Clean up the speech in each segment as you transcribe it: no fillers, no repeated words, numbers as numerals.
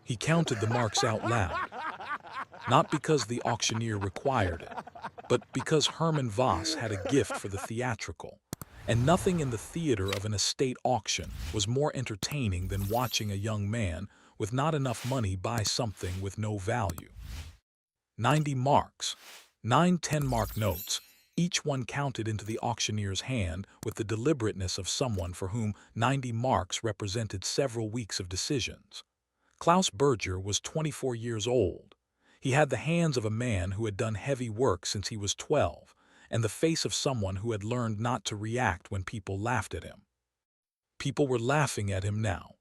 He counted the marks out loud, not because the auctioneer required it, but because Hermann Voss had a gift for the theatrical, and nothing in the theater of an estate auction was more entertaining than watching a young man with not enough money buy something with no value. 90 marks, 9 10-mark notes, each one counted into the auctioneer's hand with the deliberateness of someone for whom 90 marks represented several weeks of decisions. Klaus Berger was 24 years old. He had the hands of a man who had done heavy work since he was 12, and the face of someone who had learned not to react when people laughed at him. People were laughing at him now.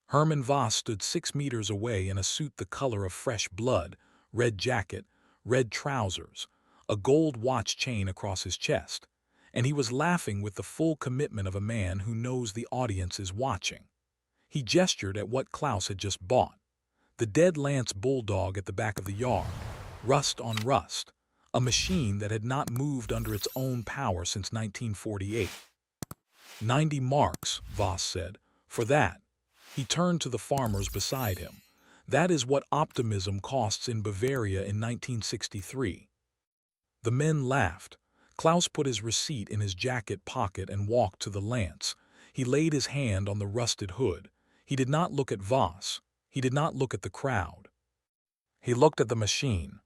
Hermann Voss stood 6 meters away in a suit the color of fresh blood, red jacket, red trousers, a gold watch chain across his chest, and he was laughing with the full commitment of a man who knows the audience is watching. He gestured at what Klaus had just bought, the dead Lanz Bulldog at the back of the yard, rust on rust, a machine that had not moved under its own power since 1948. 90 marks, Voss said, for that. He turned to the farmers beside him. That is what optimism costs in Bavaria in 1963. The men laughed. Klaus put his receipt in his jacket pocket and walked to the Lanz. He laid his hand on the rusted hood. He did not look at Voss. He did not look at the crowd. He looked at the machine.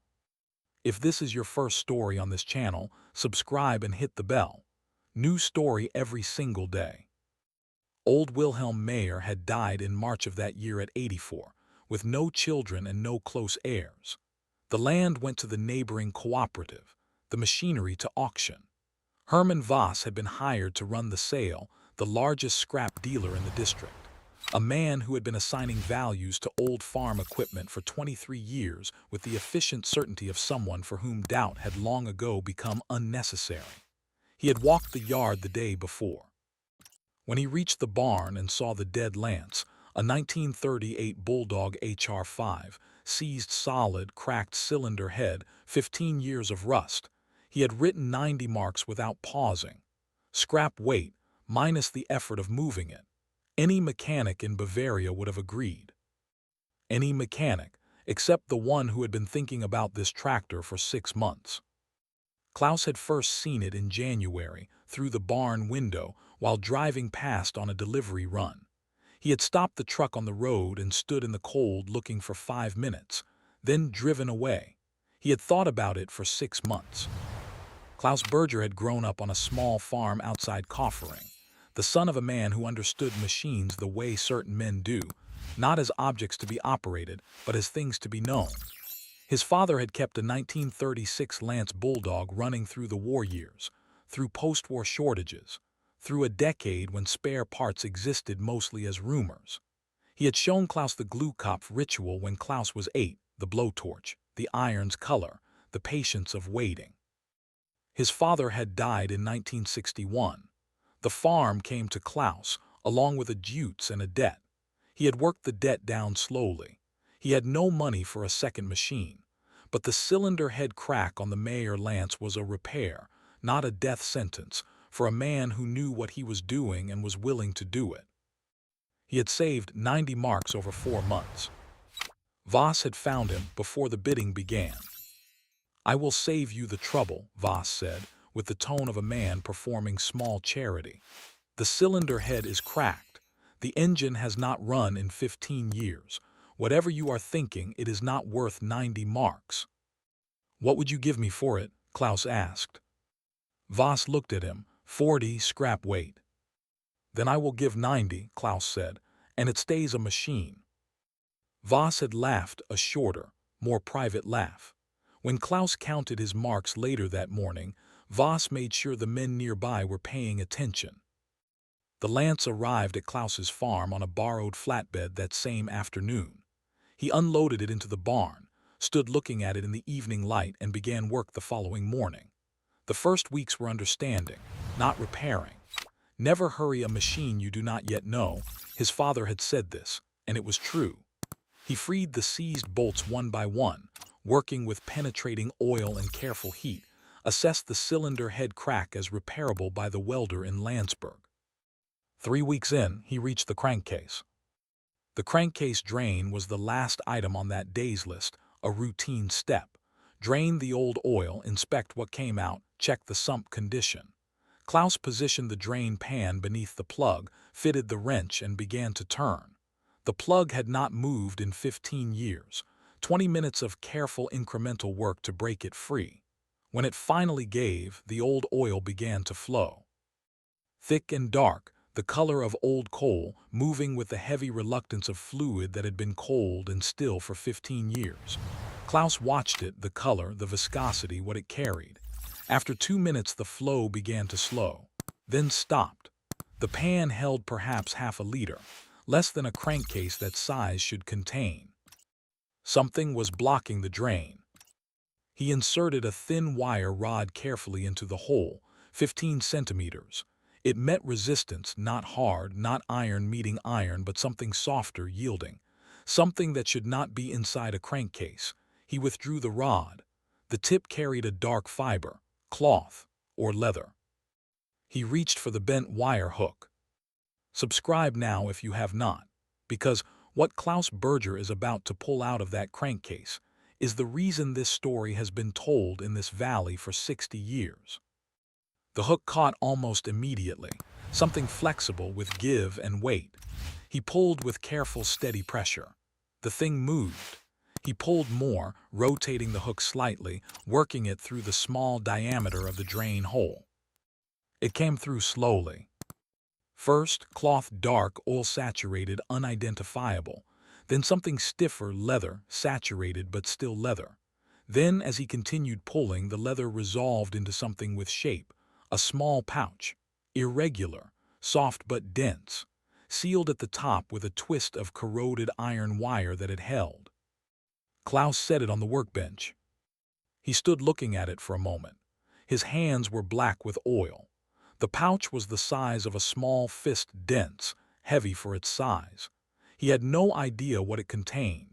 If this is your first story on this channel, subscribe and hit the bell. New story every single day. Old Wilhelm Mayer had died in March of that year at 84, with no children and no close heirs. The land went to the neighboring cooperative, the machinery to auction. Hermann Voss had been hired to run the sale, the largest scrap dealer in the district. A man who had been assigning values to old farm equipment for 23 years with the efficient certainty of someone for whom doubt had long ago become unnecessary. He had walked the yard the day before. When he reached the barn and saw the dead Lanz, a 1938 Bulldog HR-5, seized solid, cracked cylinder head, 15 years of rust, he had written 90 marks without pausing. Scrap weight, minus the effort of moving it. Any mechanic in Bavaria would have agreed. Any mechanic, except the one who had been thinking about this tractor for 6 months. Klaus had first seen it in January, through the barn window, while driving past on a delivery run. He had stopped the truck on the road and stood in the cold looking for 5 minutes, then driven away. He had thought about it for 6 months. Klaus Berger had grown up on a small farm outside Kaufering, the son of a man who understood machines the way certain men do, not as objects to be operated, but as things to be known. His father had kept a 1936 Lanz Bulldog running through the war years, through post-war shortages, through a decade when spare parts existed mostly as rumors. He had shown Klaus the glue-kopf ritual when Klaus was 8, the blowtorch, the iron's color, the patience of waiting. His father had died in 1961. The farm came to Klaus, along with a jutes and a debt. He had worked the debt down slowly. He had no money for a second machine, but the cylinder head crack on the Mayer Lanz was a repair, not a death sentence, for a man who knew what he was doing and was willing to do it. He had saved 90 marks over 4 months. Voss had found him before the bidding began. "I will save you the trouble," Voss said, with the tone of a man performing small charity. "The cylinder head is cracked. The engine has not run in 15 years. Whatever you are thinking, it is not worth 90 marks. "What would you give me for it?" Klaus asked. Voss looked at him. 40 scrap weight. "Then I will give 90, Klaus said, "and it stays a machine." Voss had laughed, a shorter, more private laugh. When Klaus counted his marks later that morning, Voss made sure the men nearby were paying attention. The Lanz arrived at Klaus's farm on a borrowed flatbed that same afternoon. He unloaded it into the barn, stood looking at it in the evening light, and began work the following morning. The first weeks were understanding, not repairing. Never hurry a machine you do not yet know. His father had said this, and it was true. He freed the seized bolts one by one, working with penetrating oil and careful heat, assessed the cylinder head crack as repairable by the welder in Landsberg. 3 weeks in, he reached the crankcase. The crankcase drain was the last item on that day's list, a routine step. Drain the old oil, inspect what came out, check the sump condition. Klaus positioned the drain pan beneath the plug, fitted the wrench, and began to turn. The plug had not moved in 15 years. 20 minutes of careful incremental work to break it free. When it finally gave, the old oil began to flow. Thick and dark, the color of old coal, moving with the heavy reluctance of fluid that had been cold and still for 15 years. Klaus watched it, the color, the viscosity, what it carried. After 2 minutes, the flow began to slow, then stopped. The pan held perhaps half a liter, less than a crankcase that size should contain. Something was blocking the drain. He inserted a thin wire rod carefully into the hole, 15 centimeters. It met resistance, not hard, not iron meeting iron, but something softer, yielding. Something that should not be inside a crankcase. He withdrew the rod. The tip carried a dark fiber, cloth, or leather. He reached for the bent wire hook. Subscribe now if you have not, because what Klaus Berger is about to pull out of that crankcase is the reason this story has been told in this valley for 60 years. The hook caught almost immediately, something flexible with give and weight. He pulled with careful, steady pressure. The thing moved. He pulled more, rotating the hook slightly, working it through the small diameter of the drain hole. It came through slowly. First, cloth, dark, oil-saturated, unidentifiable. Then something stiffer, leather, saturated but still leather. Then, as he continued pulling, the leather resolved into something with shape. A small pouch, irregular, soft but dense, sealed at the top with a twist of corroded iron wire that it held. Klaus set it on the workbench. He stood looking at it for a moment. His hands were black with oil. The pouch was the size of a small fist, dense, heavy for its size. He had no idea what it contained.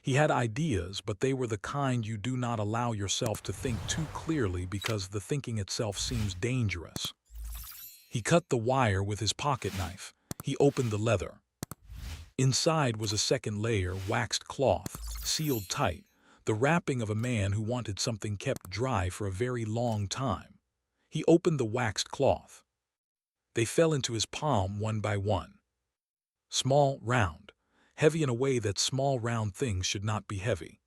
He had ideas, but they were the kind you do not allow yourself to think too clearly because the thinking itself seems dangerous. He cut the wire with his pocket knife. He opened the leather. Inside was a second layer, waxed cloth, sealed tight, the wrapping of a man who wanted something kept dry for a very long time. He opened the waxed cloth. They fell into his palm one by one. Small, round, heavy in a way that small round things should not be heavy.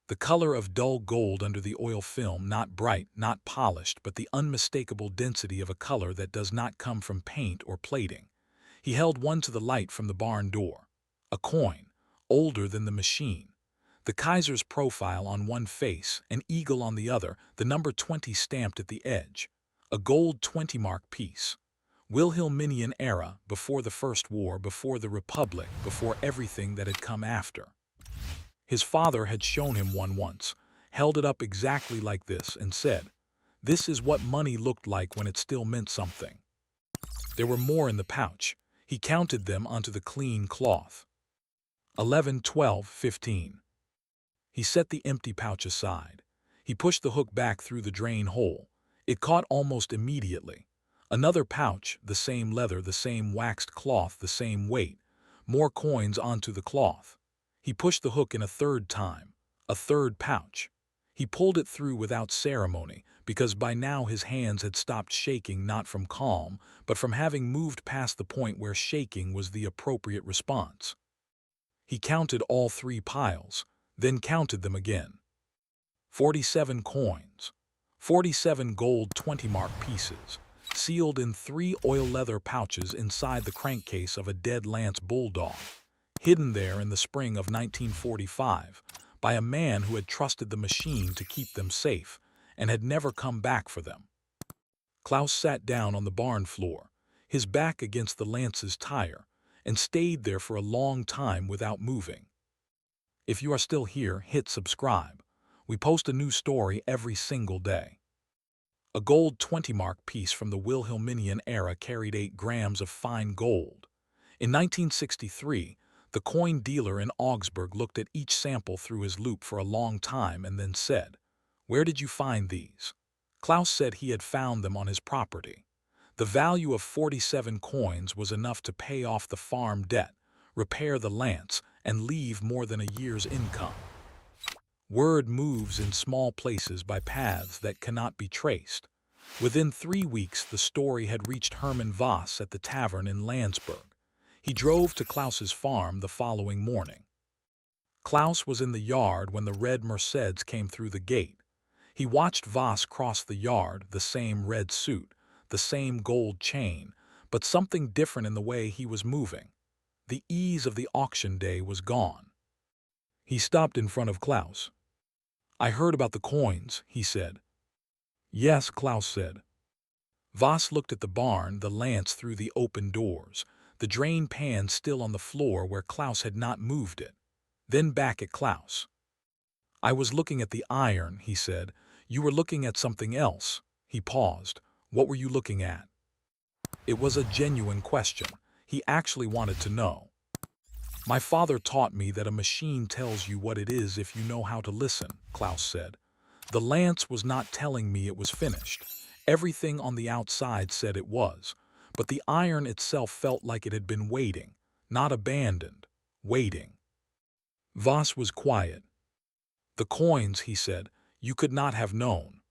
The color of dull gold under the oil film, not bright, not polished, but the unmistakable density of a color that does not come from paint or plating. He held one to the light from the barn door. A coin, older than the machine. The Kaiser's profile on one face, an eagle on the other, the number 20 stamped at the edge. A gold 20-mark piece. Wilhelminian era, before the First War, before the Republic, before everything that had come after. His father had shown him one once, held it up exactly like this, and said, "This is what money looked like when it still meant something." There were more in the pouch. He counted them onto the clean cloth. 11, 12, 15. He set the empty pouch aside. He pushed the hook back through the drain hole. It caught almost immediately. Another pouch, the same leather, the same waxed cloth, the same weight. More coins onto the cloth. He pushed the hook in a third time. A third pouch. He pulled it through without ceremony, because by now his hands had stopped shaking, not from calm, but from having moved past the point where shaking was the appropriate response. He counted all 3 piles, then counted them again. 47 coins. 47 gold 20-mark pieces, sealed in 3 oil leather pouches inside the crankcase of a dead Lanz Bulldog, hidden there in the spring of 1945 by a man who had trusted the machine to keep them safe and had never come back for them. Klaus sat down on the barn floor, his back against the Lanz's tire, and stayed there for a long time without moving. If you are still here, hit subscribe. We post a new story every single day. A gold 20-mark piece from the Wilhelminian era carried 8 grams of fine gold. In 1963, the coin dealer in Augsburg looked at each sample through his loupe for a long time and then said, "Where did you find these?" Klaus said he had found them on his property. The value of 47 coins was enough to pay off the farm debt, repair the Lanz, and leave more than a year's income. Word moves in small places by paths that cannot be traced. Within 3 weeks, the story had reached Hermann Voss at the tavern in Landsberg. He drove to Klaus's farm the following morning. Klaus was in the yard when the red Mercedes came through the gate. He watched Voss cross the yard, the same red suit, the same gold chain, but something different in the way he was moving. The ease of the auction day was gone. He stopped in front of Klaus. "I heard about the coins," he said. "Yes," Klaus said. Voss looked at the barn, the Lanz through the open doors, the drain pan still on the floor where Klaus had not moved it. Then back at Klaus. "I was looking at the iron," he said. "You were looking at something else." He paused. "What were you looking at?" It was a genuine question. He actually wanted to know. "My father taught me that a machine tells you what it is if you know how to listen," Klaus said. "The Lanz was not telling me it was finished. Everything on the outside said it was, but the iron itself felt like it had been waiting, not abandoned, waiting." Voss was quiet. "The coins," he said, "you could not have known."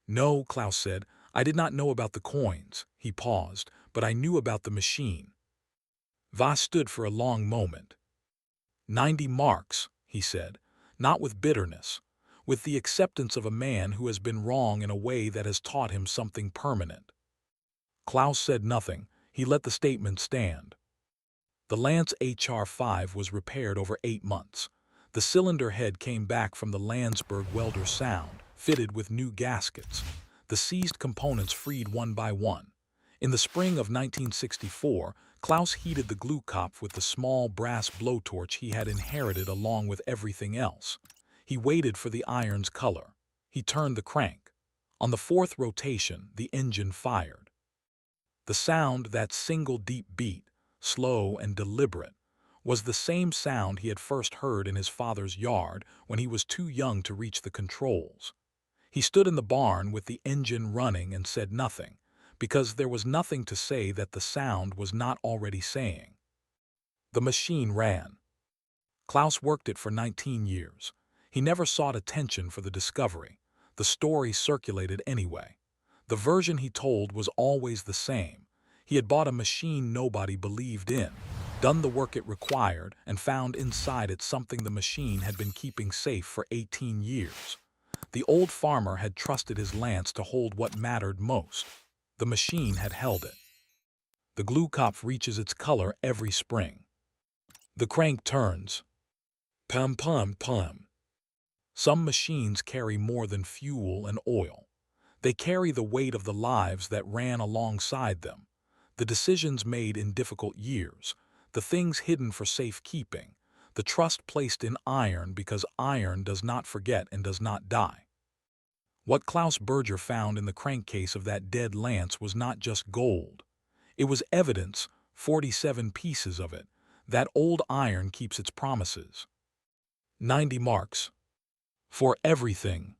"No," Klaus said, "I did not know about the coins." He paused, "but I knew about the machine." Voss stood for a long moment. 90 marks, he said, not with bitterness, with the acceptance of a man who has been wrong in a way that has taught him something permanent. Klaus said nothing. He let the statement stand. The Lanz HR-5 was repaired over 8 months. The cylinder head came back from the Landsberg welder sound, fitted with new gaskets. The seized components freed one by one. In the spring of 1964, Klaus heated the glue cop with the small brass blowtorch he had inherited along with everything else. He waited for the iron's color. He turned the crank. On the 4th rotation, the engine fired. The sound, that single deep beat, slow and deliberate, was the same sound he had first heard in his father's yard when he was too young to reach the controls. He stood in the barn with the engine running and said nothing, because there was nothing to say that the sound was not already saying. The machine ran. Klaus worked it for 19 years. He never sought attention for the discovery. The story circulated anyway. The version he told was always the same. He had bought a machine nobody believed in, done the work it required, and found inside it something the machine had been keeping safe for 18 years. The old farmer had trusted his Lanz to hold what mattered most. The machine had held it. The glue cop reaches its color every spring. The crank turns. Pum, pum, pum. Some machines carry more than fuel and oil. They carry the weight of the lives that ran alongside them, the decisions made in difficult years, the things hidden for safekeeping, the trust placed in iron because iron does not forget and does not die. What Klaus Berger found in the crankcase of that dead Lanz was not just gold. It was evidence, 47 pieces of it, that old iron keeps its promises. 90 marks. For everything.